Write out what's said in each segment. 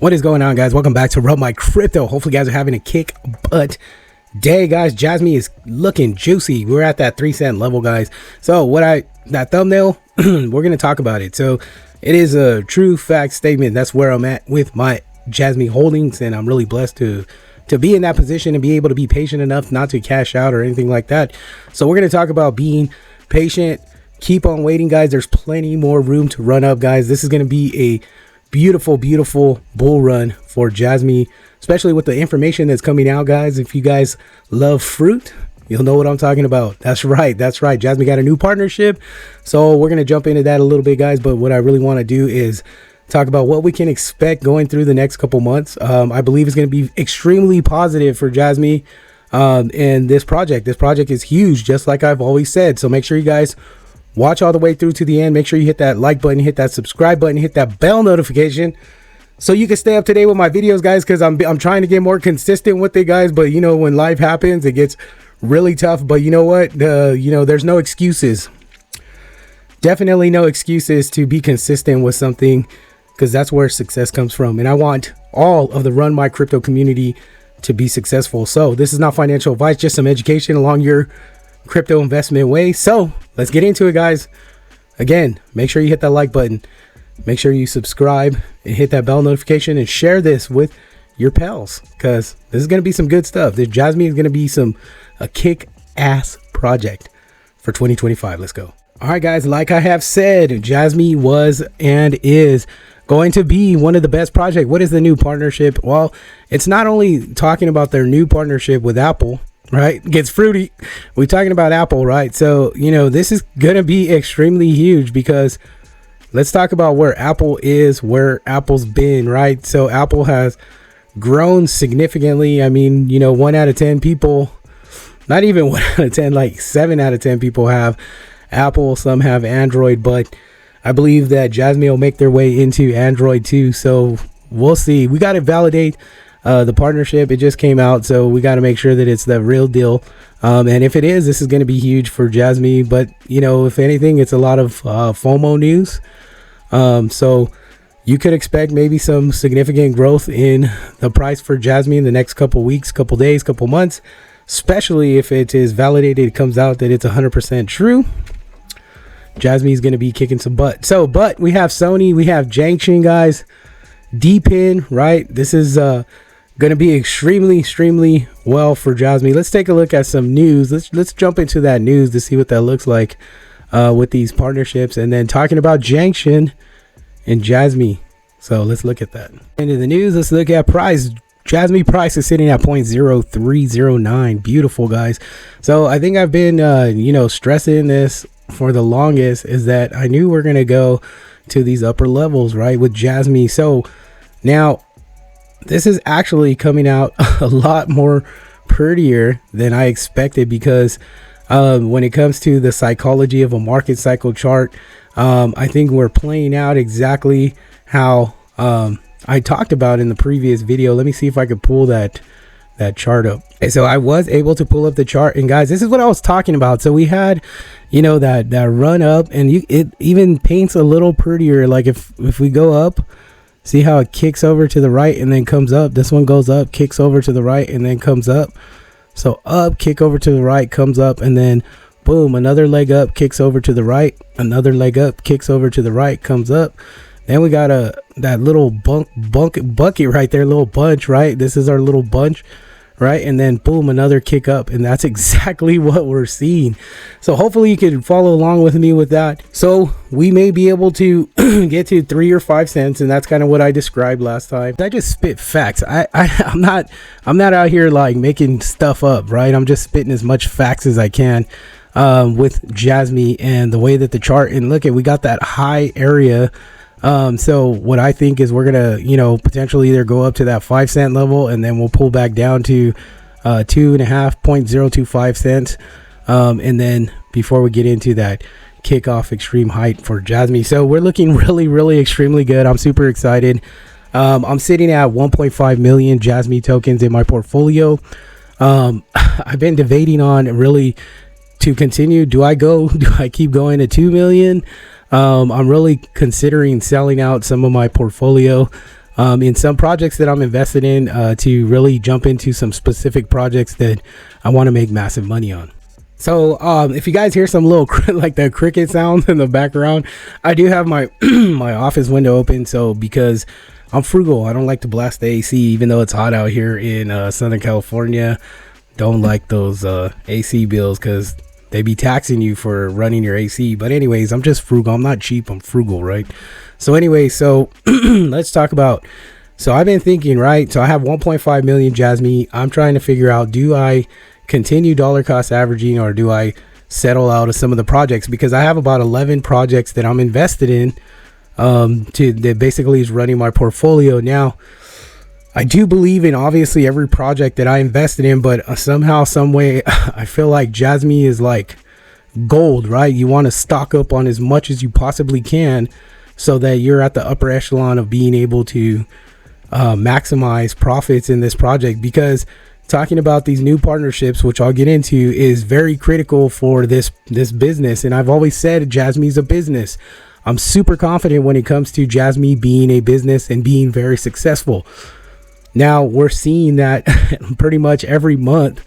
What is going on, guys? Welcome back to Rub My Crypto. Hopefully you guys are having a kick butt day, guys. Jasmy is looking juicy. We're at that 3 cent level, guys. So that thumbnail, we're going to talk about it. So it is a true fact statement. That's where I'm at with my Jasmy holdings, and I'm really blessed to be in that position and be able to be patient enough not to cash out or anything like that. So we're going to talk about being patient. Keep on waiting, guys. There's plenty more room to run up, guys. This is going to be a beautiful bull run for Jasmy, especially with the information that's coming out, guys. If you guys love fruit, you'll know what I'm talking about. That's right. Jasmy got a new partnership, so we're gonna jump into that a little bit, guys. But what I really want to do is talk about what we can expect going through the next couple months. I believe it's going to be extremely positive for Jasmy and this project. This project is huge, just like I've always said. So make sure you guys watch all the way through to the end. Make sure you hit that like button, hit that subscribe button, hit that bell notification so you can stay up to date with my videos, guys, because I'm trying to get more consistent with it, guys. But you know, when life happens, it gets really tough. But you know what, there's no excuses. Definitely no excuses to be consistent with something, because that's where success comes from. And I want all of the Run My Crypto community to be successful. So this is not financial advice, just some education along your crypto investment way. So let's get into it, guys. Again, make sure you hit that like button, make sure you subscribe and hit that bell notification, and share this with your pals, because this is going to be some good stuff. This Jasmy is going to be a kick-ass project for 2025. Let's go. All right, guys, like I have said, Jasmy was and is going to be one of the best projects. What is the new partnership? Well, it's not only talking about their new partnership with Apple, right? Gets fruity. We're talking about Apple, right? So, you know, this is going to be extremely huge, because let's talk about where Apple is, where Apple's been, right? So Apple has grown significantly. I mean, you know, 1 out of 10 people, not even 1 out of 10, like 7 out of 10 people have Apple. Some have Android, but I believe that Jasmy will make their way into Android too. So we'll see. We got to validate the partnership. It just came out, so we got to make sure that it's the real deal. And if it is, this is going to be huge for Jasmy. But you know, if anything, it's a lot of FOMO news. So you could expect maybe some significant growth in the price for Jasmy in the next couple weeks, couple days, couple months, especially if it is validated. It comes out that it's 100% true. Jasmy is going to be kicking some butt. So, but we have Sony, we have Jasmy, guys. Deep in, right? This is going to be extremely well for Jasmy. Let's take a look at some news. Let's jump into that news to see what that looks like with these partnerships, and then talking about Jasmy and Jasmy. So let's look at that. Into the news, let's look at price. Jasmy price is sitting at 0.0309. Beautiful, guys. So I think I've been stressing this for the longest, is that I knew we're gonna go to these upper levels, right, with Jasmy. So now this is actually coming out a lot more prettier than I expected, because when it comes to the psychology of a market cycle chart, I think we're playing out exactly how I talked about in the previous video. Let me see if I could pull that chart up. And so I was able to pull up the chart, and guys, this is what I was talking about. So we had, you know, that run up, and it even paints a little prettier. Like if we go up, see how it kicks over to the right and then comes up. This one goes up, kicks over to the right, and then comes up. So up, kick over to the right, comes up, and then boom, another leg up, kicks over to the right, another leg up, kicks over to the right, comes up. Then we got that little bucket right there, little bunch, right? This is our little bunch, right? And then boom, another kick up, and that's exactly what we're seeing. So hopefully you can follow along with me with that. So we may be able to get to 3 or 5 cents, and that's kind of what I described last time. I just spit facts. I'm not out here like making stuff up, right? I'm just spitting as much facts as I can with Jasmy and the way that the chart, and look at, we got that high area. So what I think is we're gonna, potentially either go up to that 5 cent level, and then we'll pull back down to 0.25 cents, and then before we get into that kickoff extreme height for Jasmy. So we're looking really extremely good. I'm super excited. I'm sitting at 1.5 million Jasmy tokens in my portfolio. I've been debating on really to continue. Do I keep going to 2 million? I'm really considering selling out some of my portfolio in some projects that I'm invested in, to really jump into some specific projects that I want to make massive money on. So if you guys hear some little like the cricket sounds in the background, I do have my my office window open. So because I'm frugal, I don't like to blast the AC, even though it's hot out here in Southern California. Don't like those AC bills because they be taxing you for running your AC. But anyways, I'm just frugal. I'm not cheap. I'm frugal, right? So anyway, so let's talk about. So I've been thinking, right? So I have 1.5 million Jasmy. I'm trying to figure out, do I continue dollar cost averaging, or do I settle out of some of the projects? Because I have about 11 projects that I'm invested in, that basically is running my portfolio. Now, I do believe in obviously every project that I invested in, but somehow, some way, I feel like Jasmy is like gold, right? You want to stock up on as much as you possibly can so that you're at the upper echelon of being able to maximize profits in this project. Because talking about these new partnerships, which I'll get into, is very critical for this business. And I've always said Jasmy's a business. I'm super confident when it comes to Jasmy being a business and being very successful. Now we're seeing that pretty much every month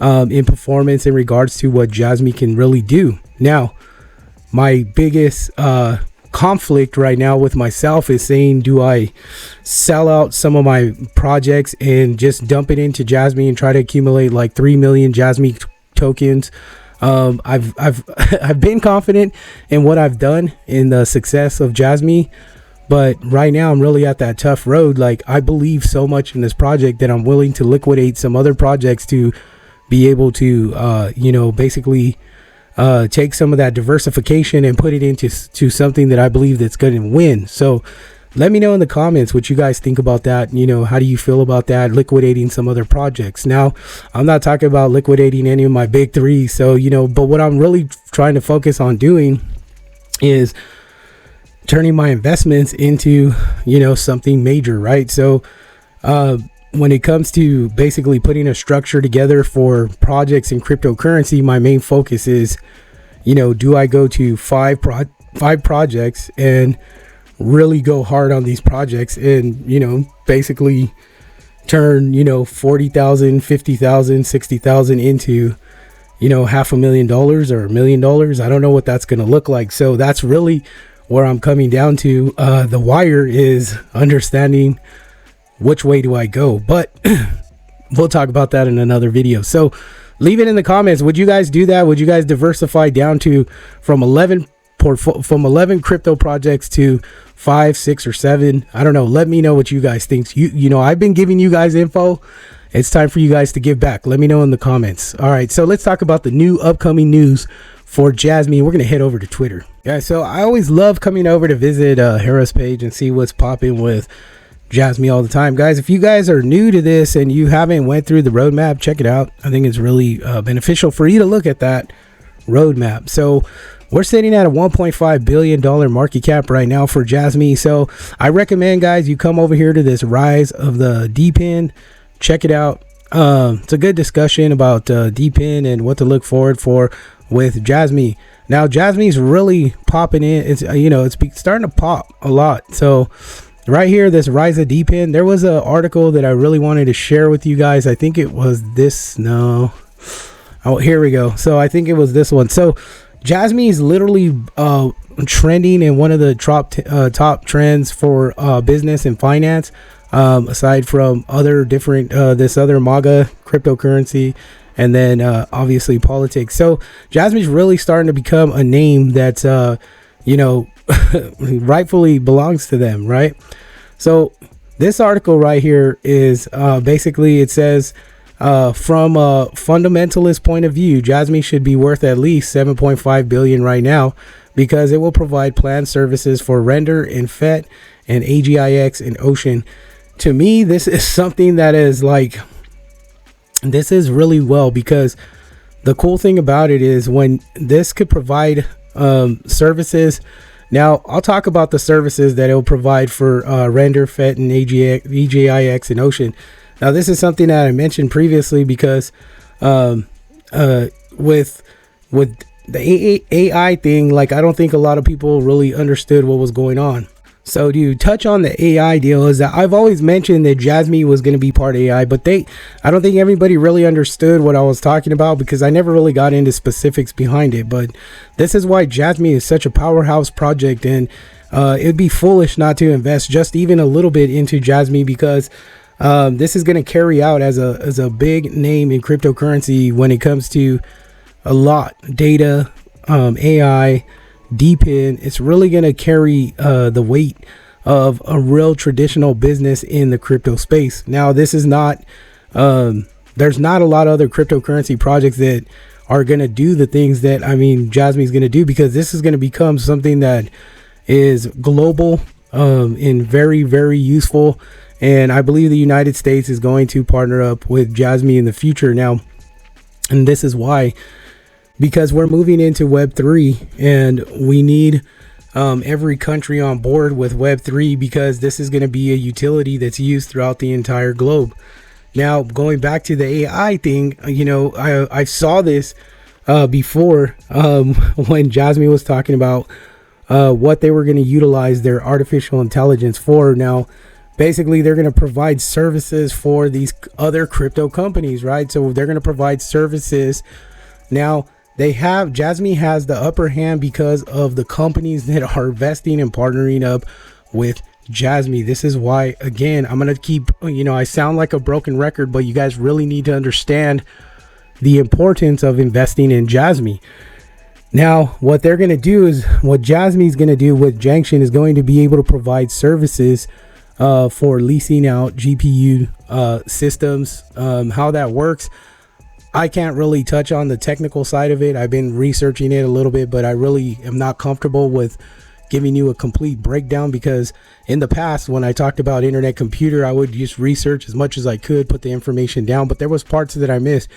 in performance in regards to what Jasmy can really do. Now, my biggest conflict right now with myself is saying, do I sell out some of my projects and just dump it into Jasmy and try to accumulate like 3 million Jasmy tokens? I've been confident in what I've done in the success of Jasmy, but right now I'm really at that tough road. Like, I believe so much in this project that I'm willing to liquidate some other projects to be able to basically take some of that diversification and put it into something that I believe that's going to win. So let me know in the comments what you guys think about that. How do you feel about that, liquidating some other projects? Now, I'm not talking about liquidating any of my big three. So, but what I'm really trying to focus on doing is turning my investments into, something major, right? So, when it comes to basically putting a structure together for projects in cryptocurrency, my main focus is, do I go to five projects and really go hard on these projects and, basically turn, $40,000, $50,000, $60,000 into, $500,000 or $1 million. I don't know what that's going to look like. So that's really where I'm coming down to. The wire is understanding which way do I go, but we'll talk about that in another video. So leave it in the comments. Would you guys do that? Would you guys diversify down to from 11 crypto projects to 5, 6, or 7? I don't know. Let me know what you guys think. I've been giving you guys info. It's time for you guys to give back. Let me know in the comments. All right, so let's talk about the new upcoming news for Jasmy. We're gonna head over to Twitter. Yeah, so I always love coming over to visit Hera's page and see what's popping with Jasmy all the time. Guys, if you guys are new to this and you haven't went through the roadmap, check it out. I think it's really beneficial for you to look at that roadmap. So we're sitting at a $1.5 billion market cap right now for Jasmy. So I recommend, guys, you come over here to this Rise of the DPIN. Check it out. It's a good discussion about DPIN and what to look forward for with Jasmy. Now Jasmy's really popping in. It's it's starting to pop a lot. So right here, this Rise of DPIN, there was an article that I really wanted to share with you guys. I think it was this. No. Oh, here we go. So I think it was this one. So Jasmy is literally trending in one of the top trends for business and finance, aside from other different this other MAGA cryptocurrency, and then obviously politics. So Jasmy's really starting to become a name that's rightfully belongs to them, right? So this article right here is basically, it says from a fundamentalist point of view, Jasmy should be worth at least 7.5 billion right now, because it will provide planned services for Render and FET and AGIX and Ocean. To me, this is something that is like, this is really well, because the cool thing about it is when this could provide services. Now, I'll talk about the services that it will provide for Render, FET, and AGIX and Ocean. Now, this is something that I mentioned previously, because with the AI thing, like, I don't think a lot of people really understood what was going on. So to touch on the AI deal, is that I've always mentioned that Jasmy was going to be part AI, but I don't think everybody really understood what I was talking about because I never really got into specifics behind it. But this is why Jasmy is such a powerhouse project, and it'd be foolish not to invest just even a little bit into Jasmy, because this is going to carry out as a big name in cryptocurrency when it comes to a lot data, AI, DPIN. It's really going to carry the weight of a real traditional business in the crypto space. Now, this is not there's not a lot of other cryptocurrency projects that are going to do the things that Jasmy is going to do, because this is going to become something that is global and very, very useful. And I believe the United States is going to partner up with Jasmy in the future now. And this is why, because we're moving into Web3, and we need every country on board with Web3, because this is going to be a utility that's used throughout the entire globe. Now, going back to the AI thing, I saw this before when Jasmy was talking about what they were going to utilize their artificial intelligence for. Now, basically, they're going to provide services for these other crypto companies, right? So they're going to provide services. Now, Jasmy has the upper hand because of the companies that are investing and partnering up with Jasmy. This is why, again, I'm going to keep, I sound like a broken record, but you guys really need to understand the importance of investing in Jasmy. Now, what they're going to do is, what Jasmy is going to do with Junction is going to be able to provide services for leasing out GPU systems. How that works, I can't really touch on the technical side of it. I've been researching it a little bit, but I really am not comfortable with giving you a complete breakdown, because in the past, when I talked about internet computer, I would just research as much as I could, put the information down, but there was parts that I missed.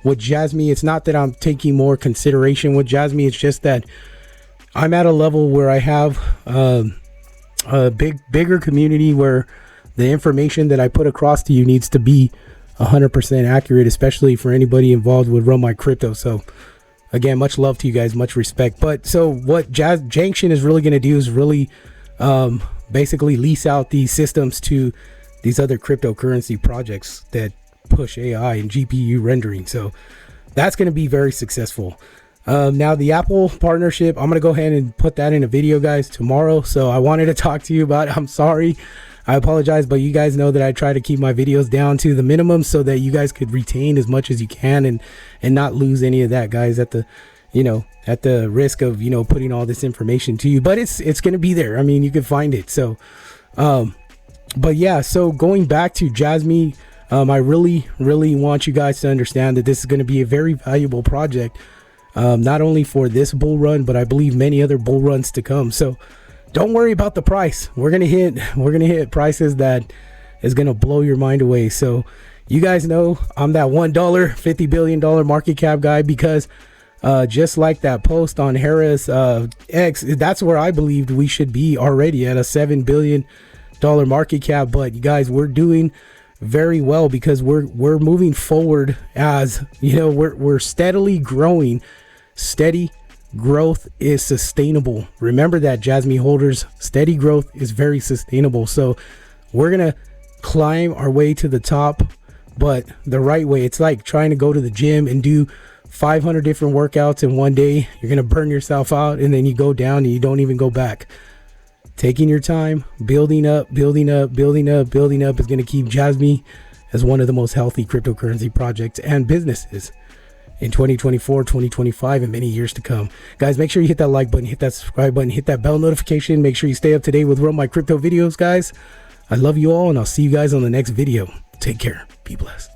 With Jasmy, it's not that I'm taking more consideration with Jasmy, it's just that I'm at a level where I have a bigger community where the information that I put across to you needs to be 100% accurate, especially for anybody involved with Run My Crypto. So again, much love to you guys, much respect. But so what Junction is really going to do is really basically lease out these systems to these other cryptocurrency projects that push AI and GPU rendering. So that's going to be very successful. Now the Apple partnership, I'm going to go ahead and put that in a video, guys, tomorrow. So I wanted to talk to you about it. I'm sorry, I apologize, but you guys know that I try to keep my videos down to the minimum so that you guys could retain as much as you can and not lose any of that, guys, at the risk of, putting all this information to you. But it's going to be there. You can find it. So, but yeah, so going back to Jasmy, I really, really want you guys to understand that this is going to be a very valuable project, not only for this bull run, but I believe many other bull runs to come. So don't worry about the price. We're gonna hit prices that is gonna blow your mind away. So you guys know I'm that $1 $50 billion market cap guy, because just like that post on Harris X, that's where I believed we should be already, at a $7 billion market cap. But you guys, we're doing very well because we're moving forward. As we're steadily growing. Steady growth is sustainable. Remember that, Jasmy holders. Steady growth is very sustainable. So we're gonna climb our way to the top, but the right way. It's like trying to go to the gym and do 500 different workouts in one day. You're gonna burn yourself out, and then you go down and you don't even go back. Taking your time, building up is gonna keep Jasmy as one of the most healthy cryptocurrency projects and businesses in 2024, 2025, and many years to come. Guys, make sure you hit that like button, hit that subscribe button, hit that bell notification. Make sure you stay up to date with Run My Crypto videos, guys. I love you all, and I'll see you guys on the next video. Take care. Be blessed.